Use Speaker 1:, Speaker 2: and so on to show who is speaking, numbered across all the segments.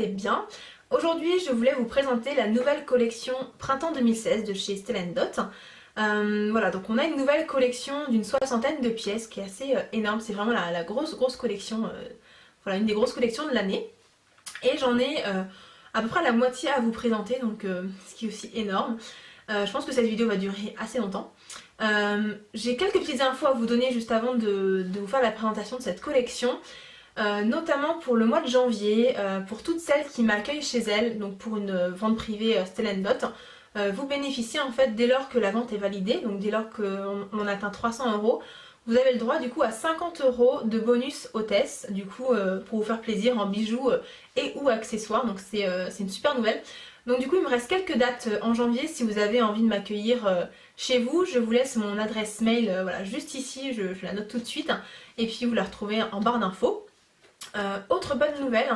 Speaker 1: allez bien. Aujourd'hui je voulais vous présenter la nouvelle collection Printemps 2016 de chez Stella & Dot. Voilà, donc on a une nouvelle collection d'une 60aine de pièces qui est assez énorme, c'est vraiment la grosse collection, voilà, une des grosses collections de l'année. Et j'en ai à peu près la moitié à vous présenter, donc ce qui est aussi énorme. Je pense que cette vidéo va durer assez longtemps. J'ai quelques petites infos à vous donner juste avant de vous faire la présentation de cette collection. Notamment pour le mois de janvier, pour toutes celles qui m'accueillent chez elles, donc pour une vente privée Stella & Dot, vous bénéficiez en fait dès lors que la vente est validée, donc dès lors qu'on atteint 300 €, vous avez le droit du coup à 50 € de bonus hôtesse, du coup pour vous faire plaisir en bijoux et ou accessoires, donc c'est une super nouvelle. Donc du coup il me reste quelques dates en janvier si vous avez envie de m'accueillir chez vous. Je vous laisse mon adresse mail voilà, juste ici, je la note tout de suite, et puis vous la retrouvez en barre d'infos. Autre bonne nouvelle,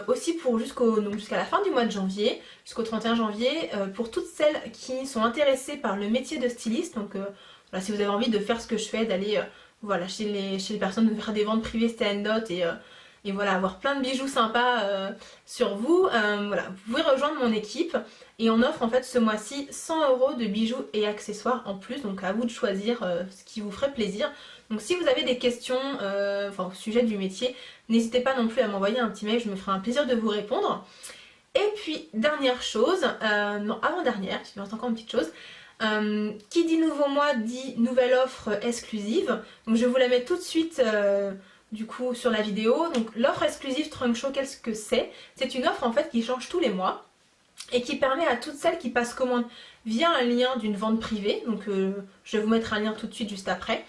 Speaker 1: aussi pour jusqu'à la fin du mois de janvier, jusqu'au 31 janvier, pour toutes celles qui sont intéressées par le métier de styliste, donc voilà, si vous avez envie de faire ce que je fais, d'aller voilà, chez les personnes, de faire des ventes privées Stella & Dot et voilà, avoir plein de bijoux sympas sur vous, voilà, vous pouvez rejoindre mon équipe et on offre en fait ce mois-ci 100 € de bijoux et accessoires en plus, donc à vous de choisir ce qui vous ferait plaisir. Donc si vous avez des questions au sujet du métier, n'hésitez pas non plus à m'envoyer un petit mail, je me ferai un plaisir de vous répondre. Et puis dernière chose, non avant-dernière, il me reste encore une petite chose, qui dit nouveau mois dit nouvelle offre exclusive. Donc je vous la mets tout de suite du coup sur la vidéo. Donc l'offre exclusive Trunk Show, qu'est-ce que c'est? C'est une offre en fait qui change tous les mois et qui permet à toutes celles qui passent commande via un lien d'une vente privée, donc je vais vous mettre un lien tout de suite juste après.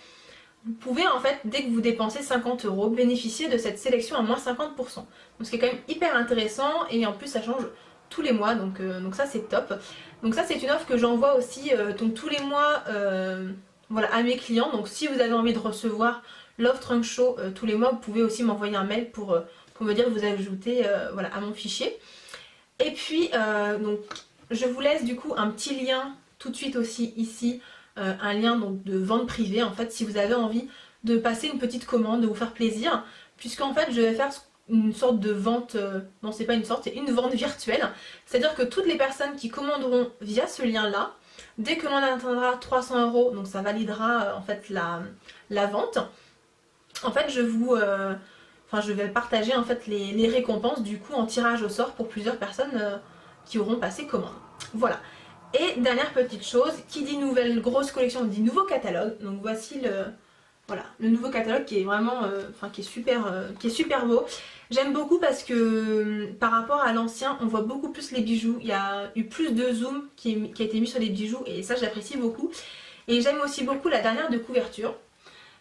Speaker 1: Vous pouvez en fait, dès que vous dépensez 50 €, bénéficier de cette sélection à moins 50%. Donc ce qui est quand même hyper intéressant et en plus ça change tous les mois, donc ça c'est top. Donc ça c'est une offre que j'envoie aussi donc tous les mois voilà, à mes clients. Donc si vous avez envie de recevoir l'offre Trunk Show tous les mois, vous pouvez aussi m'envoyer un mail pour me dire de vous ajouter voilà, à mon fichier. Et puis donc je vous laisse du coup un petit lien tout de suite aussi ici. Un lien donc de vente privée en fait si vous avez envie de passer une petite commande, de vous faire plaisir, puisqu'en fait je vais faire une sorte de vente, non c'est pas une sorte, c'est une vente virtuelle, c'est à dire que toutes les personnes qui commanderont via ce lien là, dès que l'on atteindra 300 €, donc ça validera en fait la vente, en fait je vais partager en fait les récompenses du coup en tirage au sort pour plusieurs personnes qui auront passé commande. Voilà. Et dernière petite chose, qui dit nouvelle grosse collection dit nouveau catalogue. Donc voici le nouveau catalogue qui est vraiment, qui est super beau. J'aime beaucoup parce que par rapport à l'ancien, on voit beaucoup plus les bijoux. Il y a eu plus de zoom qui a été mis sur les bijoux et ça j'apprécie beaucoup. Et j'aime aussi beaucoup la dernière de couverture,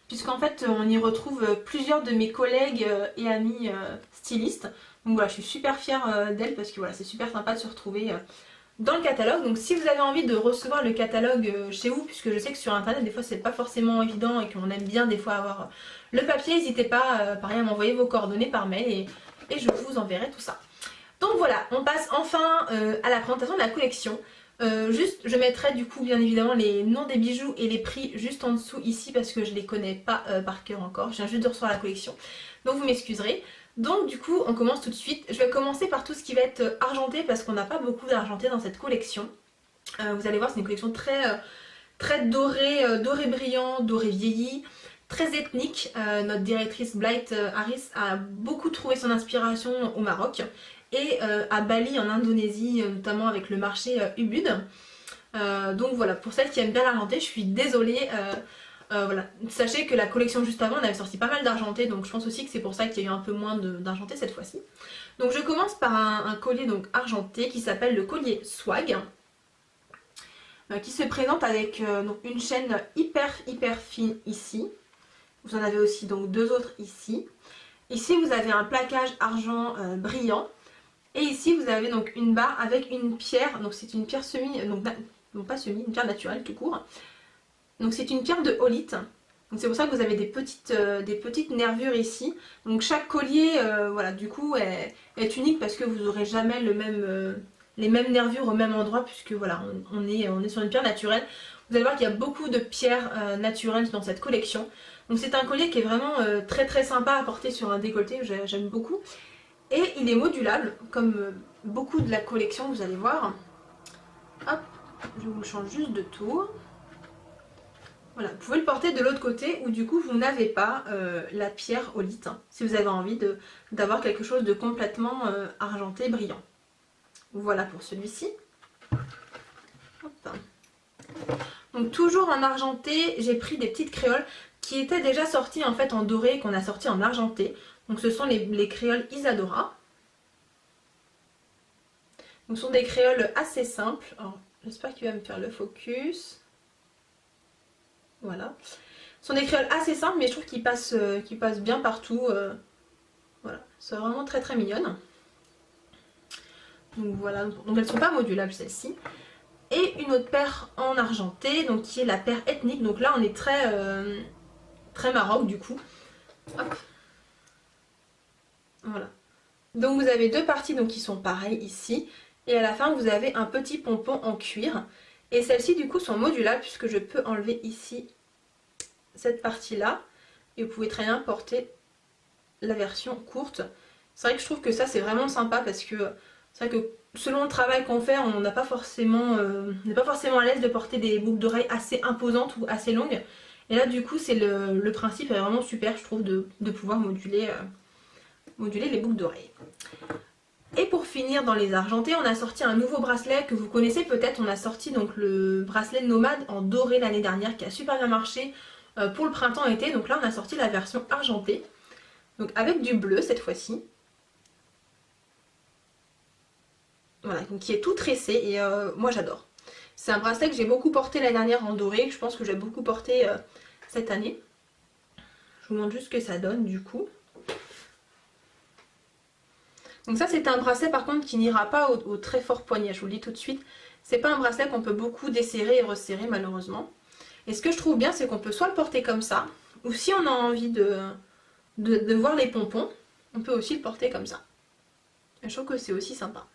Speaker 1: puisqu'en fait on y retrouve plusieurs de mes collègues et amis stylistes. Donc voilà, je suis super fière d'elles parce que voilà, c'est super sympa de se retrouver dans le catalogue. Donc si vous avez envie de recevoir le catalogue chez vous, puisque je sais que sur internet des fois c'est pas forcément évident et qu'on aime bien des fois avoir le papier, n'hésitez pas pareil à m'envoyer vos coordonnées par mail et je vous enverrai tout ça. Donc voilà, on passe enfin à la présentation de la collection. Juste je mettrai du coup bien évidemment les noms des bijoux et les prix juste en dessous ici parce que je les connais pas par cœur encore, je viens juste de recevoir la collection, donc vous m'excuserez. Donc du coup on commence tout de suite. Je vais commencer par tout ce qui va être argenté parce qu'on n'a pas beaucoup d'argenté dans cette collection. Vous allez voir, c'est une collection très dorée, doré brillant, doré vieilli, très ethnique. Notre directrice Blythe Harris a beaucoup trouvé son inspiration au Maroc et à Bali en Indonésie, notamment avec le marché Ubud. Donc voilà, pour celles qui aiment bien l'argenté, je suis désolée. Voilà. Sachez que la collection juste avant on avait sorti pas mal d'argenté, donc je pense aussi que c'est pour ça qu'il y a eu un peu moins d'argenté cette fois-ci. Donc je commence par un collier donc argenté qui s'appelle le collier Swag, qui se présente avec donc une chaîne hyper fine ici. Vous en avez aussi donc deux autres ici. Ici vous avez un plaquage argent brillant et ici vous avez donc une barre avec une pierre, donc c'est une pierre semi, donc non pas semi, une pierre naturelle tout court. Donc c'est une pierre de holite, donc c'est pour ça que vous avez des petites nervures ici. Donc chaque collier voilà, du coup est unique parce que vous n'aurez jamais les mêmes nervures au même endroit, puisque voilà, on est sur une pierre naturelle. Vous allez voir qu'il y a beaucoup de pierres naturelles dans cette collection. Donc c'est un collier qui est vraiment très sympa à porter sur un décolleté, j'aime beaucoup. Et il est modulable, comme beaucoup de la collection, vous allez voir. Hop, je vous le change juste de tour. Voilà, vous pouvez le porter de l'autre côté où du coup vous n'avez pas la pierre aulite, hein, si vous avez envie d'avoir quelque chose de complètement argenté, brillant. Voilà pour celui-ci. Donc toujours en argenté, j'ai pris des petites créoles qui étaient déjà sorties en fait en doré et qu'on a sorti en argenté. Donc ce sont les créoles Isadora. Donc ce sont des créoles assez simples. J'espère qu'il va me faire le focus. Voilà. Ce sont des créoles assez simples mais je trouve qu'ils passent bien partout. Voilà, c'est vraiment très très mignonne. Donc voilà, donc elles ne sont pas modulables celles-ci. Et une autre paire en argenté, donc qui est la paire ethnique. Donc là on est très Maroc du coup. Hop. Voilà. Donc vous avez deux parties donc, qui sont pareilles ici. Et à la fin vous avez un petit pompon en cuir. Et celles-ci du coup sont modulables puisque je peux enlever ici cette partie-là. Et vous pouvez très bien porter la version courte. C'est vrai que je trouve que ça c'est vraiment sympa parce que c'est vrai que selon le travail qu'on fait, on n'est pas forcément à l'aise de porter des boucles d'oreilles assez imposantes ou assez longues. Et là du coup c'est le principe est vraiment super je trouve de pouvoir moduler les boucles d'oreilles. Et pour finir dans les argentés, on a sorti un nouveau bracelet que vous connaissez peut-être. On a sorti donc le bracelet nomade en doré l'année dernière qui a super bien marché pour le printemps-été. Donc là on a sorti la version argentée. Donc avec du bleu cette fois-ci. Voilà, donc qui est tout tressé et moi j'adore. C'est un bracelet que j'ai beaucoup porté l'année dernière en doré, que je pense que j'ai beaucoup porté cette année. Je vous montre juste ce que ça donne du coup. Donc ça c'est un bracelet par contre qui n'ira pas au très fort poignet, je vous le dis tout de suite. C'est pas un bracelet qu'on peut beaucoup desserrer et resserrer malheureusement. Et ce que je trouve bien c'est qu'on peut soit le porter comme ça, ou si on a envie de voir les pompons, on peut aussi le porter comme ça. Et je trouve que c'est aussi sympa.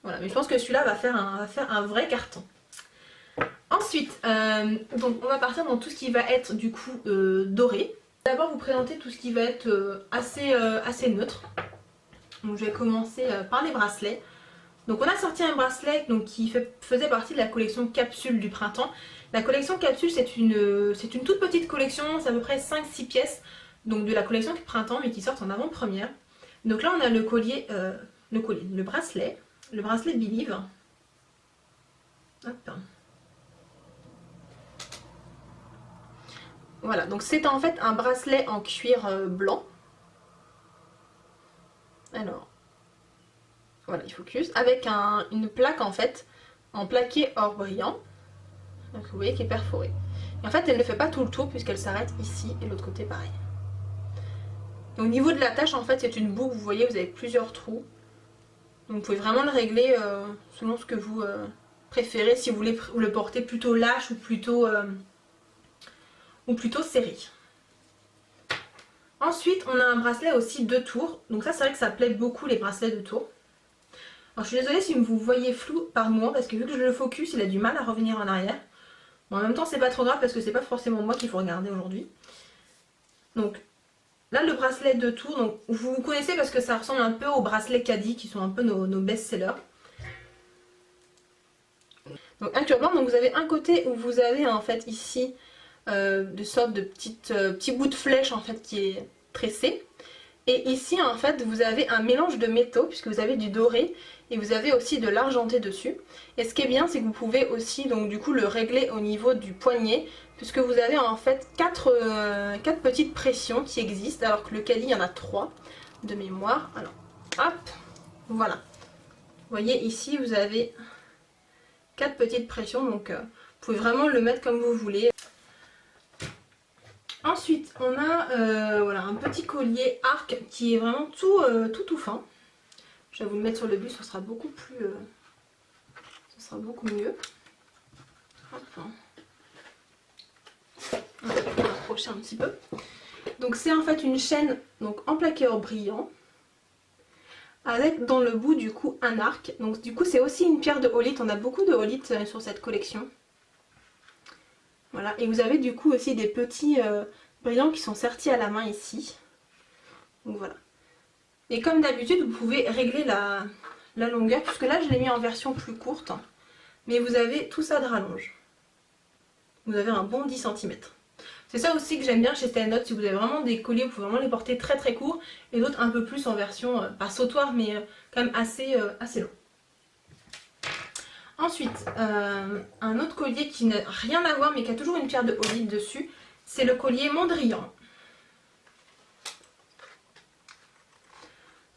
Speaker 1: Voilà, mais je pense que celui-là va faire un vrai carton. Ensuite, donc on va partir dans tout ce qui va être du coup doré. D'abord vous présenter tout ce qui va être assez neutre. Donc je vais commencer par les bracelets. Donc on a sorti un bracelet donc, qui faisait partie de la collection capsule du printemps. La collection capsule c'est une toute petite collection, c'est à peu près 5-6 pièces donc de la collection printemps mais qui sortent en avant-première. Donc là on a le bracelet Believe. Hop. Voilà, donc c'est en fait un bracelet en cuir blanc. Alors, voilà, il focus. Avec une plaque en fait, en plaqué or brillant. Donc vous voyez qui est perforée. Et en fait, elle ne fait pas tout le tour puisqu'elle s'arrête ici et l'autre côté pareil. Et au niveau de l'attache, en fait, c'est une boucle, vous voyez, vous avez plusieurs trous. Donc vous pouvez vraiment le régler selon ce que vous préférez, si vous voulez le porter plutôt lâche ou plutôt serré. Ensuite on a un bracelet aussi 2 tours, donc ça c'est vrai que ça plaît beaucoup les bracelets 2 tours. Alors je suis désolée si vous voyez flou par moment parce que vu que je le focus il a du mal à revenir en arrière. Bon, en même temps c'est pas trop grave parce que c'est pas forcément moi qu'il faut regarder aujourd'hui. Donc là le bracelet 2 tours, donc vous connaissez parce que ça ressemble un peu aux bracelets caddie qui sont un peu nos best-sellers. Donc un cure blanc, donc vous avez un côté où vous avez en fait ici de sorte de petits bouts de flèche en fait qui est tressé. Et ici en fait vous avez un mélange de métaux puisque vous avez du doré et vous avez aussi de l'argenté dessus. Et ce qui est bien c'est que vous pouvez aussi donc du coup le régler au niveau du poignet puisque vous avez en fait 4 petites pressions qui existent alors que le caddie il y en a 3 de mémoire. Alors hop, voilà. Vous voyez ici vous avez 4 petites pressions donc vous pouvez vraiment le mettre comme vous voulez. Ensuite on a voilà, un petit collier arc qui est vraiment tout fin. Je vais vous le mettre sur le buste, ce sera beaucoup mieux. Hop. On va rapprocher un petit peu. Donc c'est en fait une chaîne donc en plaqué or brillant avec dans le bout du coup un arc. Donc du coup c'est aussi une pierre de holite, on a beaucoup de holite sur cette collection. Voilà, et vous avez du coup aussi des petits brillants qui sont sertis à la main ici. Donc voilà. Et comme d'habitude, vous pouvez régler la longueur, puisque là je l'ai mis en version plus courte. Mais vous avez tout ça de rallonge. Vous avez un bon 10 cm. C'est ça aussi que j'aime bien chez Stella & Dot, si vous avez vraiment des colliers, vous pouvez vraiment les porter très très courts, et d'autres un peu plus en version, pas sautoir, mais quand même assez long. Ensuite, un autre collier qui n'a rien à voir, mais qui a toujours une pierre de Olite dessus, c'est le collier Mondrian.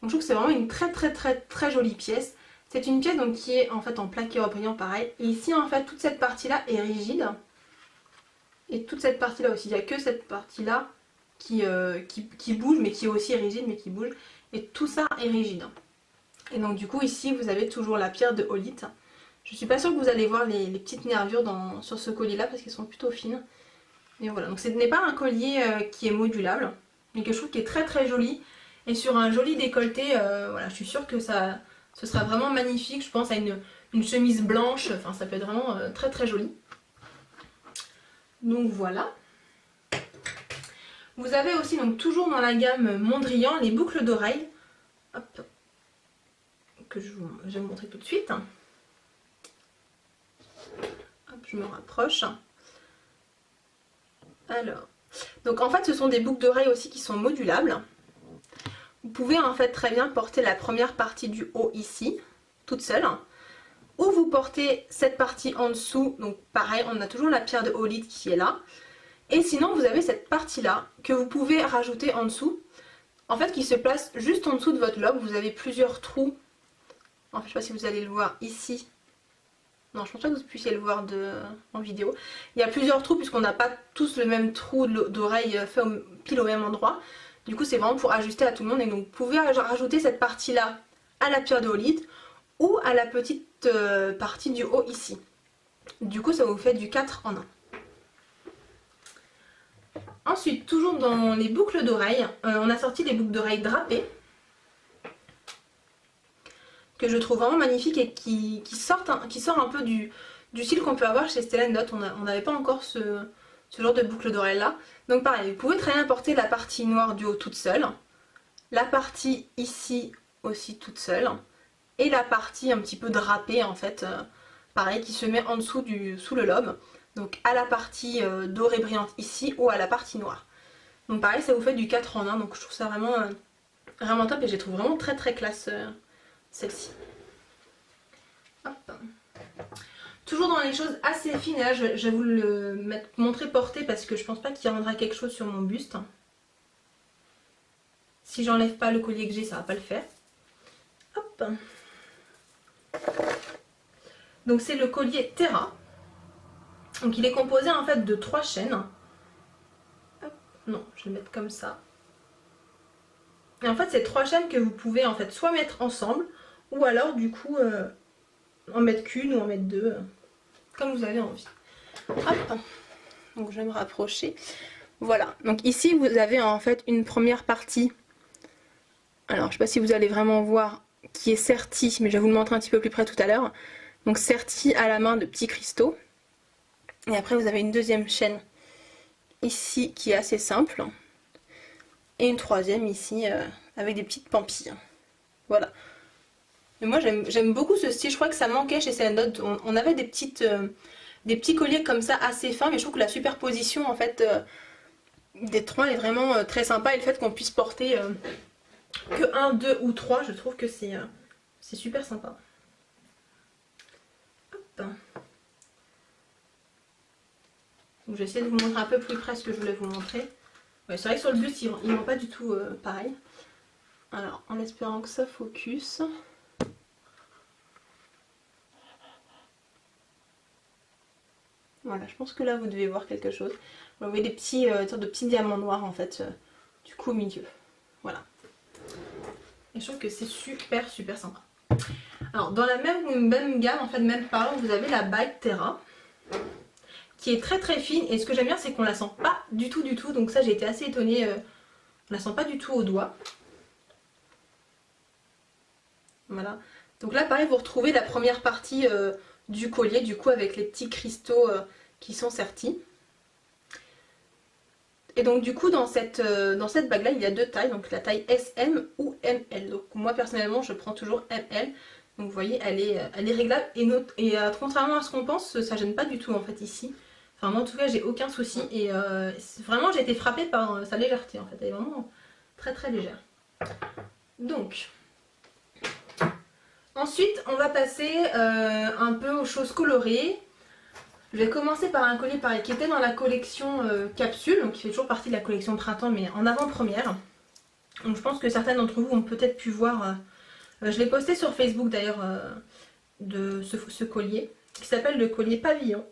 Speaker 1: Donc je trouve que c'est vraiment une très jolie pièce. C'est une pièce donc, qui est en fait en plaqué brillant pareil. Et ici en fait toute cette partie là est rigide. Et toute cette partie là aussi. Il n'y a que cette partie là qui bouge mais qui est aussi rigide mais qui bouge. Et tout ça est rigide. Et donc du coup ici vous avez toujours la pierre de Olite. Je suis pas sûre que vous allez voir les petites nervures sur ce collier là parce qu'elles sont plutôt fines. Et voilà, donc ce n'est pas un collier qui est modulable. Mais que je trouve qui est très joli. Et sur un joli décolleté, voilà, je suis sûre que ce sera vraiment magnifique. Je pense à une chemise blanche, enfin ça peut être vraiment très joli. Donc voilà. Vous avez aussi donc toujours dans la gamme Mondrian les boucles d'oreilles. Hop. Que je vais vous montrer tout de suite. Hop, je me rapproche. Alors, donc en fait ce sont des boucles d'oreilles aussi qui sont modulables. Vous pouvez en fait très bien porter la première partie du haut ici, toute seule. Ou vous portez cette partie en dessous, donc pareil, on a toujours la pierre de Olite qui est là. Et sinon vous avez cette partie là que vous pouvez rajouter en dessous. En fait qui se place juste en dessous de votre lobe, vous avez plusieurs trous. En fait je ne sais pas si vous allez le voir ici. Non, je pense pas que vous puissiez le voir en vidéo. Il y a plusieurs trous puisqu'on n'a pas tous le même trou d'oreille fait pile au même endroit. Du coup c'est vraiment pour ajuster à tout le monde et donc vous pouvez rajouter cette partie là à la pierre de Olite ou à la petite partie du haut ici. Du coup ça vous fait du 4 en 1. Ensuite toujours dans les boucles d'oreilles, on a sorti des boucles d'oreilles drapées que je trouve vraiment magnifiques et qui sort un peu du style qu'on peut avoir chez Stella & Dot. On n'avait pas encore ce genre de boucle d'oreille là. Donc pareil, vous pouvez très bien porter la partie noire du haut toute seule, la partie ici aussi toute seule, et la partie un petit peu drapée en fait, pareil, qui se met en dessous sous le lobe, donc à la partie dorée brillante ici ou à la partie noire. Donc pareil, ça vous fait du 4 en 1, donc je trouve ça vraiment top et je les trouve vraiment très classe celle-ci. Hop. Toujours dans les choses assez fines, et là je vais vous le montrer porté parce que je pense pas qu'il rendra quelque chose sur mon buste. Si j'enlève pas le collier que j'ai, ça va pas le faire. Hop. Donc c'est le collier Terra. Donc il est composé en fait de 3 chaînes. Hop. Non, je vais le mettre comme ça. Et en fait c'est 3 chaînes que vous pouvez en fait soit mettre ensemble ou alors du coup en mettre qu'une ou en mettre deux. Comme vous avez envie. Hop. Donc je vais me rapprocher. Voilà. Donc ici vous avez en fait une première partie. Alors je ne sais pas si vous allez vraiment voir qui est sertie, mais je vais vous le montrer un petit peu plus près tout à l'heure. Donc sertie à la main de petits cristaux. Et après vous avez une deuxième chaîne ici qui est assez simple. Et une troisième ici avec des petites pampilles. Voilà. Mais moi j'aime beaucoup ce style, je crois que ça manquait chez Stella & Dot. On avait des petits colliers comme ça assez fins, mais je trouve que la superposition en fait des trois est vraiment très sympa. Et le fait qu'on puisse porter que 1, 2 ou 3, je trouve que c'est super sympa. Hop. Donc je vais essayer de vous montrer un peu plus près ce que je voulais vous montrer. Ouais, c'est vrai que sur le buste il ne rend pas du tout pareil. Alors en espérant que ça focus. Voilà, je pense que là vous devez voir quelque chose. Vous voyez des petits, sortes de petits diamants noirs en fait, du coup au milieu. Voilà. Et je trouve que c'est super sympa. Alors dans la même gamme, en fait même parlant, vous avez la bague Terra, qui est très fine. Et ce que j'aime bien, c'est qu'on la sent pas du tout. Donc ça j'ai été assez étonnée, on la sent pas du tout au doigt. Voilà. Donc là pareil, vous retrouvez la première partie du collier, du coup avec les petits cristaux qui sont sertis. Et donc du coup dans cette bague là il y a deux tailles, donc la taille SM ou ML. Donc moi personnellement je prends toujours ML. Donc vous voyez elle est réglable et contrairement à ce qu'on pense ça gêne pas du tout en fait ici. Enfin moi en tout cas j'ai aucun souci et vraiment j'ai été frappée par sa légèreté en fait, elle est vraiment très très légère. Donc ensuite on va passer un peu aux choses colorées. Je vais commencer par un collier pareil qui était dans la collection capsule, donc qui fait toujours partie de la collection printemps mais en avant-première. Donc je pense que certaines d'entre vous ont peut-être pu voir, je l'ai posté sur Facebook d'ailleurs, de ce collier, qui s'appelle le collier pavillon.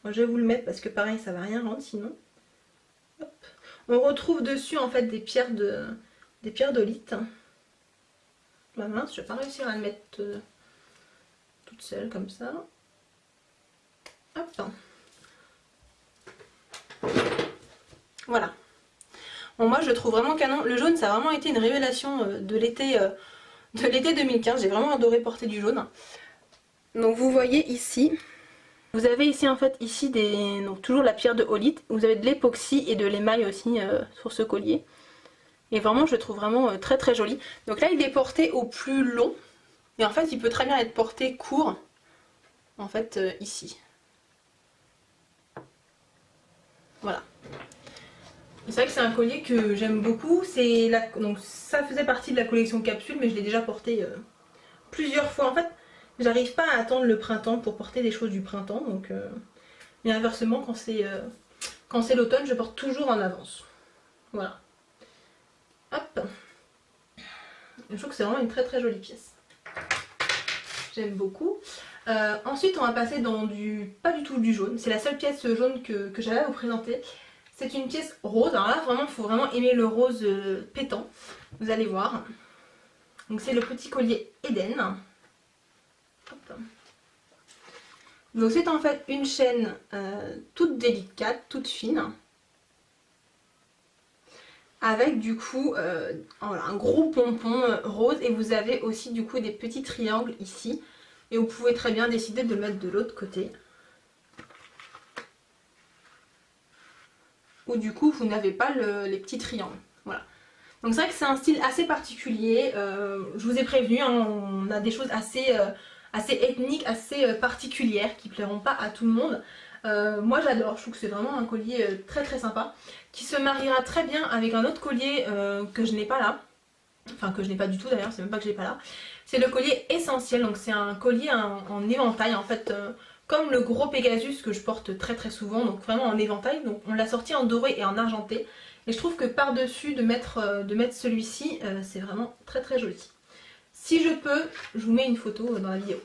Speaker 1: Je vais vous le mettre parce que pareil ça va rien rendre sinon. Hop. On retrouve dessus en fait des pierres d'olite. Bah mince, je vais pas réussir à le mettre toute seule comme ça. Hop. Voilà. Bon moi je trouve vraiment canon. Le jaune ça a vraiment été une révélation de l'été 2015. J'ai vraiment adoré porter du jaune. Donc vous voyez ici, vous avez ici en fait donc toujours la pierre de olite. Vous avez de l'époxy et de l'émail aussi sur ce collier. Et vraiment je le trouve vraiment très très joli. Donc là il est porté au plus long. Et en fait il peut très bien être porté court. En fait ici. Voilà. C'est vrai que c'est un collier que j'aime beaucoup. Donc ça faisait partie de la collection capsule mais je l'ai déjà porté plusieurs fois. En fait j'arrive pas à attendre le printemps pour porter des choses du printemps. Donc, mais inversement quand c'est l'automne je porte toujours en avance. Voilà. Hop. Je trouve que c'est vraiment une très très jolie pièce. J'aime beaucoup. Ensuite on va passer dans pas du tout du jaune. C'est la seule pièce jaune que j'avais à vous présenter. C'est une pièce rose. Alors là vraiment il faut vraiment aimer le rose pétant. Vous allez voir. Donc c'est le petit collier Eden. Hop. Donc c'est en fait une chaîne toute délicate, toute fine. Avec du coup voilà, un gros pompon rose. Et vous avez aussi du coup des petits triangles ici. Et vous pouvez très bien décider de le mettre de l'autre côté. Ou du coup vous n'avez pas les petits triangles. Voilà. Donc c'est vrai que c'est un style assez particulier. Je vous ai prévenu, hein, on a des choses assez ethniques, assez particulières qui plairont pas à tout le monde. Moi j'adore, je trouve que c'est vraiment un collier très très sympa. Qui se mariera très bien avec un autre collier que je n'ai pas là. Enfin que je n'ai pas du tout d'ailleurs, c'est même pas que je l'ai pas là. C'est le collier essentiel, donc c'est un collier en éventail en fait, comme le gros Pegasus que je porte très très souvent, donc vraiment en éventail. Donc on l'a sorti en doré et en argenté. Et je trouve que par dessus de mettre celui-ci, c'est vraiment très très joli. Si je peux, je vous mets une photo dans la vidéo.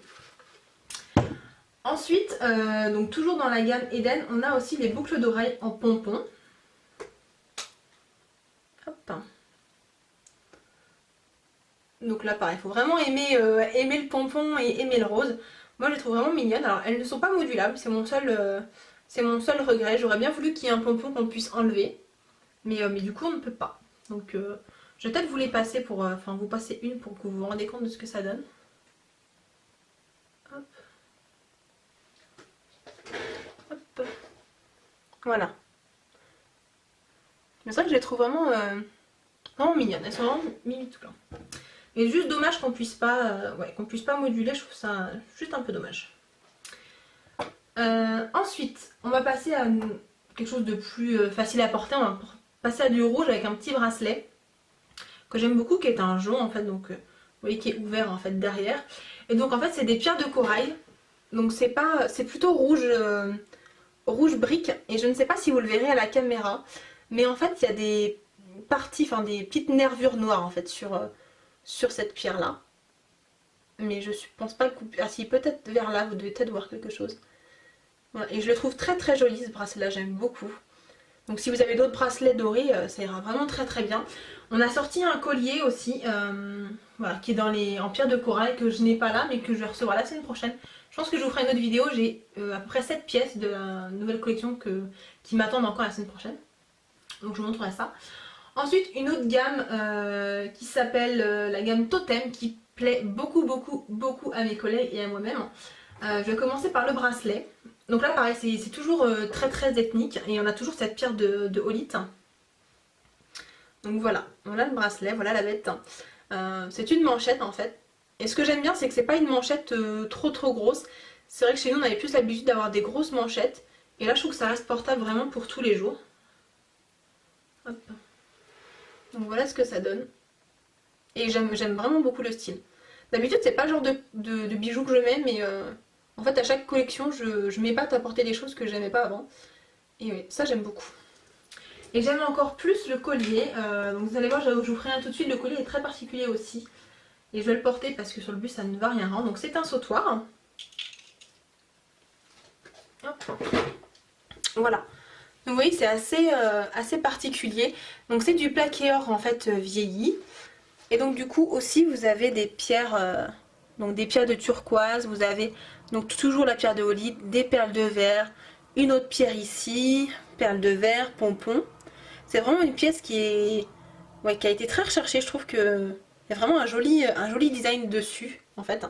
Speaker 1: Ensuite, donc toujours dans la gamme Eden, on a aussi les boucles d'oreilles en pompon. Hop. Donc là pareil, il faut vraiment aimer le pompon et aimer le rose. Moi je les trouve vraiment mignonnes. Alors elles ne sont pas modulables, c'est mon seul regret. J'aurais bien voulu qu'il y ait un pompon qu'on puisse enlever. Mais du coup on ne peut pas. Donc je vais peut-être vous les passer pour... Enfin vous passer une pour que vous vous rendez compte de ce que ça donne. Hop. Hop. Voilà. Mais c'est vrai que je les trouve vraiment mignonnes. Elles sont vraiment minutoules. Mais juste dommage qu'on puisse pas moduler, je trouve ça juste un peu dommage. Ensuite, on va passer à quelque chose de plus facile à porter. On va passer à du rouge avec un petit bracelet que j'aime beaucoup, qui est un jonc en fait, donc vous voyez qui est ouvert en fait derrière. Et donc en fait c'est des pierres de corail. Donc c'est plutôt rouge brique. Et je ne sais pas si vous le verrez à la caméra, mais en fait il y a des parties, enfin des petites nervures noires en fait sur cette pierre là. Mais je pense pas que... Ah si, peut-être vers là, vous devez peut-être voir quelque chose. Voilà. Et je le trouve très très joli ce bracelet là, j'aime beaucoup. Donc si vous avez d'autres bracelets dorés, ça ira vraiment très très bien. On a sorti un collier aussi, voilà, qui est en pierre de corail, que je n'ai pas là, mais que je vais recevoir la semaine prochaine. Je pense que je vous ferai une autre vidéo, j'ai à peu près 7 pièces de la nouvelle collection qui m'attendent encore la semaine prochaine. Donc je vous montrerai ça. Ensuite une autre gamme qui s'appelle la gamme Totem, qui plaît beaucoup à mes collègues et à moi-même. Je vais commencer par le bracelet. Donc là pareil c'est toujours très ethnique et on a toujours cette pierre de olite. Donc voilà, voilà le bracelet, voilà la bête. C'est une manchette en fait. Et ce que j'aime bien, c'est que c'est pas une manchette trop grosse. C'est vrai que chez nous on avait plus l'habitude d'avoir des grosses manchettes. Et là je trouve que ça reste portable vraiment pour tous les jours. Hop. Donc voilà ce que ça donne. Et j'aime vraiment beaucoup le style. D'habitude c'est pas le genre de bijoux que je mets, mais en fait à chaque collection je m'épate à porter des choses que j'aimais pas avant. Et oui, ça j'aime beaucoup. Et j'aime encore plus le collier, donc vous allez voir, je vous ferai un tout de suite, le collier est très particulier aussi. Et je vais le porter parce que sur le bus ça ne va rien rendre. Donc c'est un sautoir. Hop. Voilà. Donc vous voyez c'est assez particulier. Donc c'est du plaqué or en fait vieilli. Et donc du coup aussi vous avez des pierres, donc des pierres de turquoise. Vous avez donc toujours la pierre de Holly, des perles de verre, une autre pierre ici, perles de verre, pompons. C'est vraiment une pièce qui a été très recherchée. Je trouve qu'il y a vraiment un joli design dessus en fait.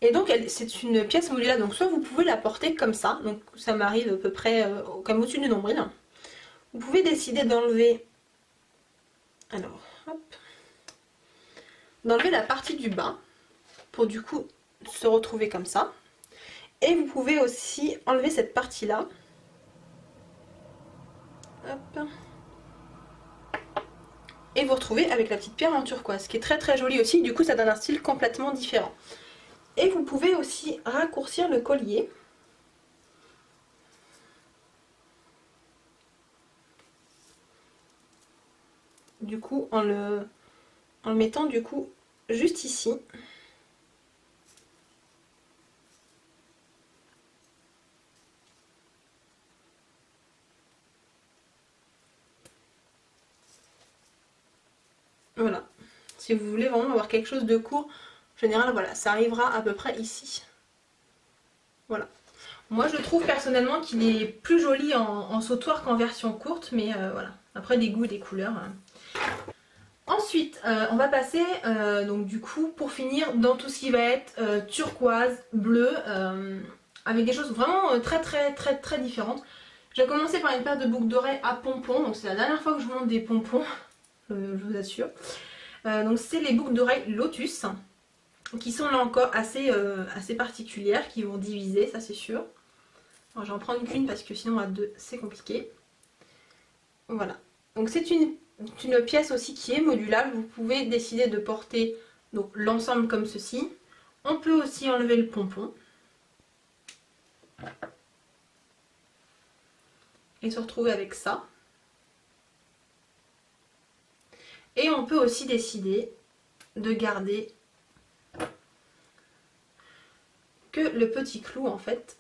Speaker 1: Et donc c'est une pièce modulable, donc soit vous pouvez la porter comme ça, donc ça m'arrive à peu près comme au-dessus du nombril. Vous pouvez décider d'enlever, alors hop, d'enlever la partie du bas pour du coup se retrouver comme ça. Et vous pouvez aussi enlever cette partie là. Hop. Et vous retrouvez avec la petite pierre en turquoise, qui est très jolie aussi, du coup ça donne un style complètement différent. Et vous pouvez aussi raccourcir le collier. Du coup en le mettant du coup juste ici. Voilà. Si vous voulez vraiment avoir quelque chose de court, en général, voilà, ça arrivera à peu près ici. Voilà. Moi, je trouve personnellement qu'il est plus joli en sautoir qu'en version courte, mais voilà. Après, des goûts, des couleurs. Ensuite, on va passer, donc du coup, pour finir, dans tout ce qui va être turquoise, bleu, avec des choses vraiment très différentes. Je vais commencer par une paire de boucles d'oreilles à pompons. Donc c'est la dernière fois que je vous montre des pompons, je vous assure. Donc c'est les boucles d'oreilles Lotus, qui sont là encore assez particulières, qui vont diviser, ça c'est sûr. Alors je vais en prendre qu'une parce que sinon à deux c'est compliqué. Voilà. Donc c'est une pièce aussi qui est modulable. Vous pouvez décider de porter donc l'ensemble comme ceci. On peut aussi enlever le pompon. Et se retrouver avec ça. Et on peut aussi décider de garder que le petit clou en fait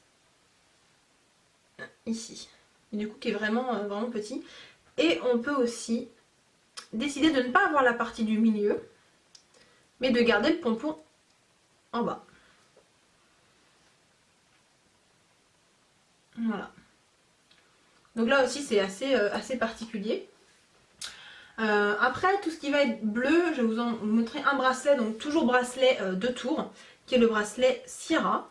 Speaker 1: ici. Du coup qui est vraiment petit. Et on peut aussi décider de ne pas avoir la partie du milieu, mais de garder le pompon en bas. Voilà. Donc là aussi c'est assez particulier. Après tout ce qui va être bleu, je vais vous en montrer un bracelet, donc toujours bracelet de tours, qui est le bracelet Sierra.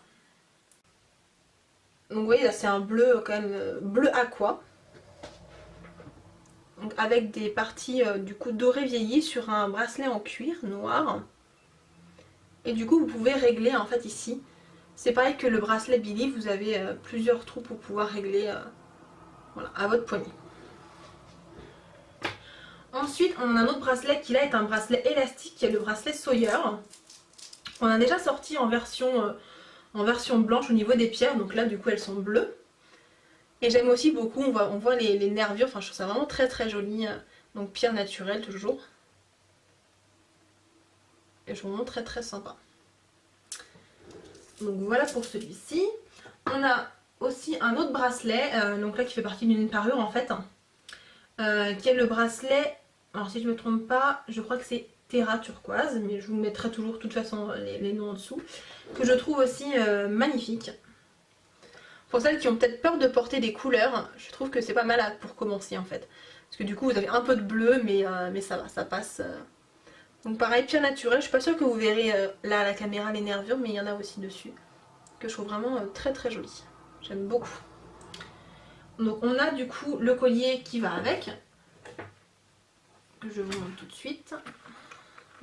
Speaker 1: Donc vous voyez là c'est un bleu quand même bleu aqua. Donc avec des parties du coup dorées vieillies sur un bracelet en cuir noir. Et du coup vous pouvez régler en fait ici. C'est pareil que le bracelet Billy, vous avez plusieurs trous pour pouvoir régler voilà, à votre poignet. Ensuite on a un autre bracelet qui là est un bracelet élastique qui est le bracelet Sawyer. On a déjà sorti en version blanche au niveau des pierres, donc là du coup elles sont bleues. Et j'aime aussi beaucoup, on voit les nervures, enfin je trouve ça vraiment très joli. Donc pierre naturelle toujours. Et je vous montre très sympa. Donc voilà pour celui-ci. On a aussi un autre bracelet, donc là qui fait partie d'une parure en fait. Qui est le bracelet, alors si je ne me trompe pas, je crois que c'est Terra turquoise, mais je vous mettrai toujours de toute façon les noms en dessous. Que je trouve aussi magnifique. Pour celles qui ont peut-être peur de porter des couleurs, je trouve que c'est pas mal pour commencer en fait. Parce que du coup vous avez un peu de bleu, mais ça va, ça passe. Donc pareil, pierre naturelle, je suis pas sûre que vous verrez là à la caméra les nervures, mais il y en a aussi dessus. Que je trouve vraiment très joli. J'aime beaucoup. Donc on a du coup le collier qui va avec. que je vous montre tout de suite.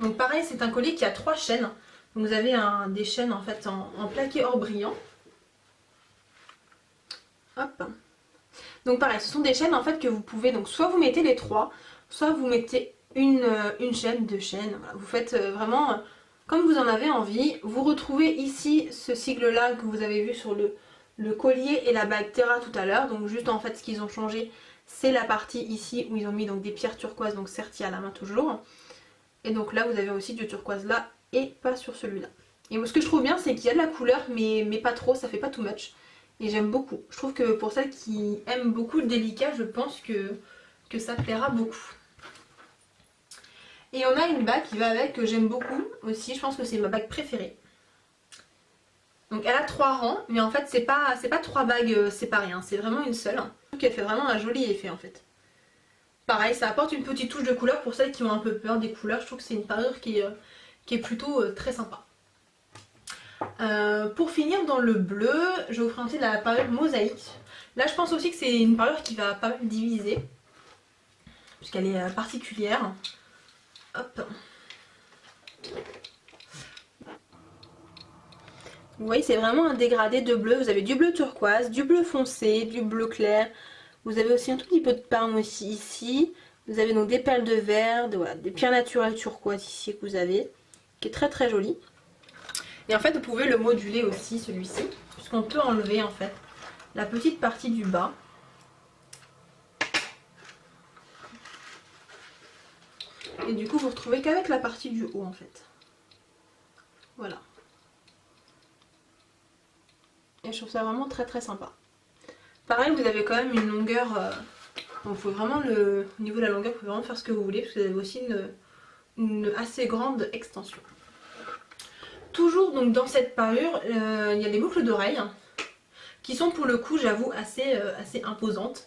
Speaker 1: Donc pareil, c'est un collier qui a 3 chaînes. Donc vous avez des chaînes en fait en plaqué or brillant. Hop. Donc pareil, ce sont des chaînes en fait que vous pouvez, donc soit vous mettez les 3, soit vous mettez une chaîne, 2 chaînes. Voilà. Vous faites vraiment comme vous en avez envie. Vous retrouvez ici ce sigle là que vous avez vu sur le collier et la bague Terra tout à l'heure. Donc juste en fait ce qu'ils ont changé, c'est la partie ici où ils ont mis donc des pierres turquoises, donc serties à la main toujours. Et donc là vous avez aussi du turquoise là et pas sur celui-là. Et ce que je trouve bien, c'est qu'il y a de la couleur mais pas trop, ça fait pas too much. Et j'aime beaucoup. Je trouve que pour celles qui aiment beaucoup le délicat, je pense que ça plaira beaucoup. Et on a une bague qui va avec, que j'aime beaucoup aussi. Je pense que c'est ma bague préférée. Donc elle a 3 rangs, mais en fait c'est pas 3 bagues séparées, hein, c'est vraiment une seule. Je trouve qu'elle fait vraiment un joli effet en fait. Pareil, ça apporte une petite touche de couleur pour celles qui ont un peu peur des couleurs. Je trouve que c'est une parure qui est plutôt très sympa. Pour finir dans le bleu, je vais vous présenter la parure mosaïque. Là je pense aussi que c'est une parure qui va pas mal diviser, puisqu'elle est particulière. Hop. Vous voyez, c'est vraiment un dégradé de bleu. Vous avez du bleu turquoise, du bleu foncé, du bleu clair. Vous avez aussi un tout petit peu de parme aussi ici. Vous avez donc des perles de verre, voilà, des pierres naturelles turquoise ici que vous avez, qui est très très joli. Et en fait vous pouvez le moduler aussi celui-ci, puisqu'on peut enlever en fait la petite partie du bas. Et du coup vous retrouvez qu'avec la partie du haut en fait. Voilà. Et je trouve ça vraiment très très sympa. Pareil, vous avez quand même une longueur, bon, vous pouvez vraiment au niveau de la longueur vous pouvez vraiment faire ce que vous voulez, parce que vous avez aussi une assez grande extension. Toujours donc dans cette parure, il y a des boucles d'oreilles qui sont pour le coup, j'avoue, assez imposantes.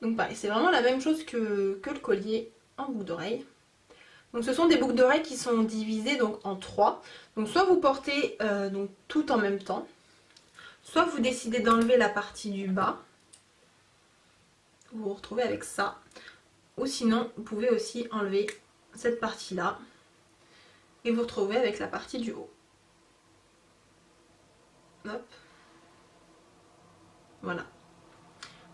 Speaker 1: Donc pareil, c'est vraiment la même chose que le collier en boucle d'oreille. Donc ce sont des boucles d'oreilles qui sont divisées donc en 3. Donc soit vous portez donc tout en même temps, soit vous décidez d'enlever la partie du bas, vous vous retrouvez avec ça. Ou sinon, vous pouvez aussi enlever cette partie-là et vous retrouvez avec la partie du haut. Hop. Voilà.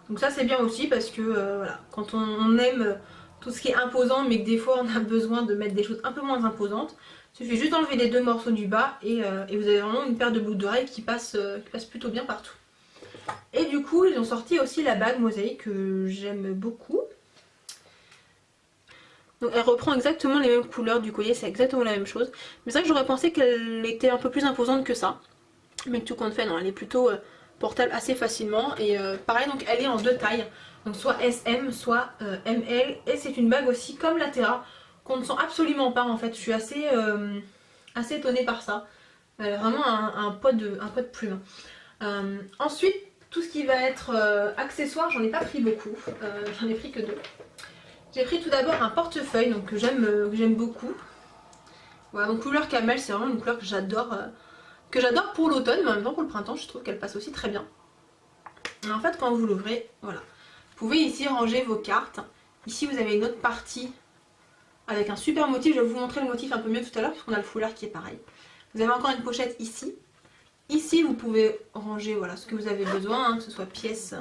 Speaker 1: Donc ça c'est bien aussi parce que voilà, quand on aime tout ce qui est imposant mais que des fois on a besoin de mettre des choses un peu moins imposantes, il suffit juste d'enlever les 2 morceaux du bas et vous avez vraiment une paire de boucles d'oreilles qui passe plutôt bien partout. Et du coup ils ont sorti aussi la bague mosaïque que j'aime beaucoup. Donc elle reprend exactement les mêmes couleurs du collier, c'est exactement la même chose. Mais c'est vrai que j'aurais pensé qu'elle était un peu plus imposante que ça. Mais tout compte fait, non, elle est plutôt portable assez facilement. Et pareil, donc elle est en 2 tailles. Donc soit SM, soit ML. Et c'est une bague aussi comme la Terra, qu'on ne sent absolument pas en fait. Je suis assez étonnée par ça. Elle a vraiment un poids de plume. Ensuite, tout ce qui va être accessoire, j'en ai pas pris beaucoup. J'en ai pris que 2. J'ai pris tout d'abord un portefeuille donc que j'aime beaucoup. Voilà, donc couleur camel, c'est vraiment une couleur que j'adore pour l'automne, mais en même temps pour le printemps, je trouve qu'elle passe aussi très bien. Et en fait, quand vous l'ouvrez, voilà, vous pouvez ici ranger vos cartes. Ici, vous avez une autre partie avec un super motif. Je vais vous montrer le motif un peu mieux tout à l'heure, puisqu'on a le foulard qui est pareil. Vous avez encore une pochette ici. Ici, vous pouvez ranger voilà, ce que vous avez besoin, hein, que ce soit pièces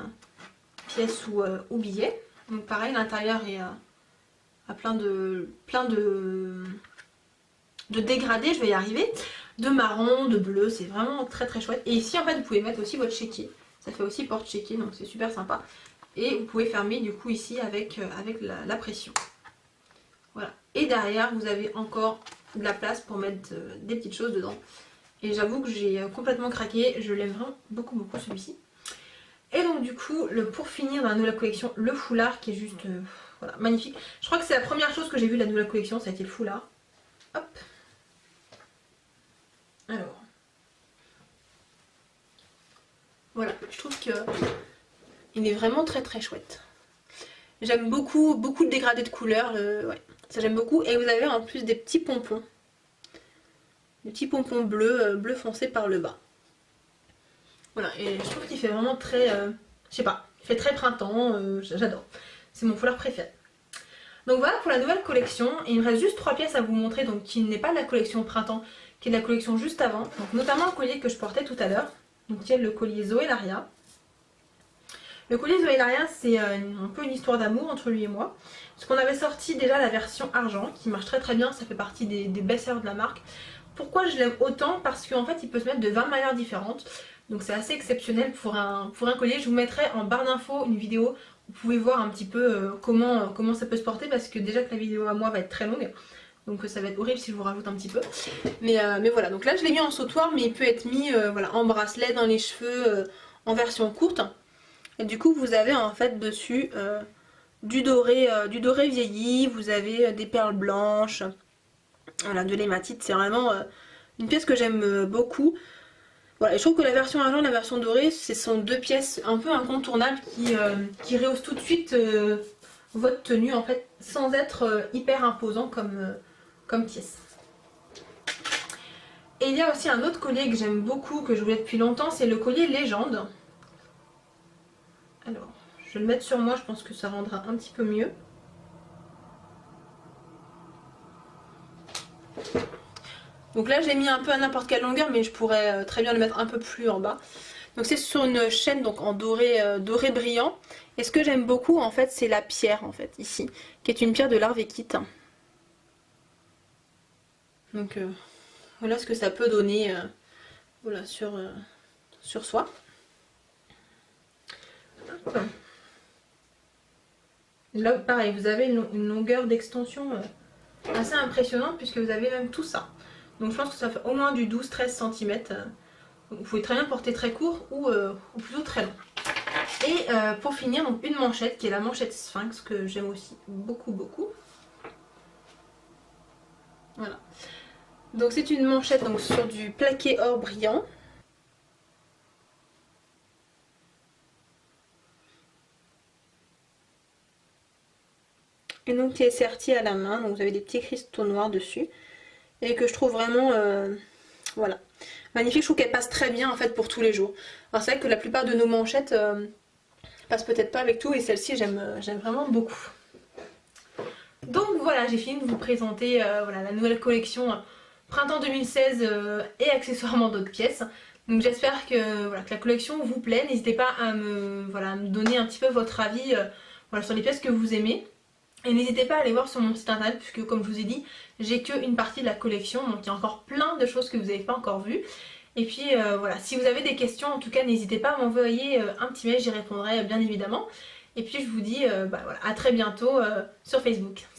Speaker 1: ou billets. Donc pareil, l'intérieur est à plein de dégradés, je vais y arriver, de marron, de bleu, c'est vraiment très très chouette. Et ici en fait vous pouvez mettre aussi votre chéquier, ça fait aussi porte-chéquier, donc c'est super sympa. Et vous pouvez fermer du coup ici avec la pression. Voilà. Et derrière vous avez encore de la place pour mettre des petites choses dedans. Et j'avoue que j'ai complètement craqué, je l'aime vraiment beaucoup celui-ci. Et donc du coup, pour finir dans la nouvelle collection, le foulard qui est juste voilà, magnifique. Je crois que c'est la première chose que j'ai vue de la nouvelle collection, ça a été le foulard. Hop. Alors. Voilà, je trouve que il est vraiment très très chouette. J'aime beaucoup de dégradés de couleurs, ouais, ça j'aime beaucoup. Et vous avez en plus des petits pompons. Des petits pompons bleus, bleu foncé par le bas. Voilà, et je trouve qu'il fait vraiment très, je sais pas, il fait très printemps, j'adore. C'est mon foulard préféré. Donc voilà pour la nouvelle collection. Et il me reste juste 3 pièces à vous montrer, donc qui n'est pas de la collection printemps, qui est de la collection juste avant. Donc notamment le collier que je portais tout à l'heure. Donc il y a le collier Zoé Laria. Le collier Zoé Laria, c'est un peu une histoire d'amour entre lui et moi. Parce qu'on avait sorti déjà la version argent, qui marche très très bien, ça fait partie des best-sellers de la marque. Pourquoi je l'aime autant? Parce qu'en fait il peut se mettre de 20 manières différentes. Donc c'est assez exceptionnel pour un collier. Je vous mettrai en barre d'infos une vidéo. Vous pouvez voir un petit peu comment ça peut se porter, parce que déjà que la vidéo à moi va être très longue. Donc ça va être horrible si je vous rajoute un petit peu. Mais voilà, donc là je l'ai mis en sautoir, mais il peut être mis voilà, en bracelet, dans les cheveux, en version courte. Et du coup vous avez en fait dessus du doré vieilli, vous avez des perles blanches, voilà, de l'hématite. C'est vraiment une pièce que j'aime beaucoup. Voilà, et je trouve que la version argent et la version dorée, ce sont 2 pièces un peu incontournables qui rehaussent tout de suite votre tenue en fait, sans être hyper imposant comme pièce. Et il y a aussi un autre collier que j'aime beaucoup, que je voulais depuis longtemps, c'est le collier Légende. Alors, je vais le mettre sur moi, je pense que ça rendra un petit peu mieux. Donc là j'ai mis un peu à n'importe quelle longueur, mais je pourrais très bien le mettre un peu plus en bas. Donc c'est sur une chaîne donc en doré, doré brillant. Et ce que j'aime beaucoup en fait, c'est la pierre en fait ici, qui est une pierre de l'Arvekite. Donc voilà ce que ça peut donner voilà, sur soi. Hop. Là pareil, vous avez une longueur d'extension assez impressionnante, puisque vous avez même tout ça. Donc je pense que ça fait au moins du 12-13 cm. Vous pouvez très bien porter très court ou plutôt très long. Et pour finir, donc une manchette qui est la manchette Sphinx, que j'aime aussi beaucoup beaucoup. Voilà. Donc c'est une manchette donc, sur du plaqué or brillant. Et donc qui est sertie à la main, donc vous avez des petits cristaux noirs dessus. Et que je trouve vraiment voilà, magnifique. Je trouve qu'elle passe très bien en fait pour tous les jours. Alors c'est vrai que la plupart de nos manchettes passent peut-être pas avec tout, et celle-ci j'aime vraiment beaucoup. Donc voilà, j'ai fini de vous présenter voilà, la nouvelle collection printemps 2016 et accessoirement d'autres pièces. Donc j'espère que, voilà, que la collection vous plaît. N'hésitez pas à à me donner un petit peu votre avis voilà, sur les pièces que vous aimez. Et n'hésitez pas à aller voir sur mon site internet, puisque comme je vous ai dit, j'ai qu'une partie de la collection, donc il y a encore plein de choses que vous n'avez pas encore vues. Et puis voilà, si vous avez des questions, en tout cas n'hésitez pas à m'envoyer un petit mail, j'y répondrai bien évidemment. Et puis je vous dis voilà, à très bientôt sur Facebook.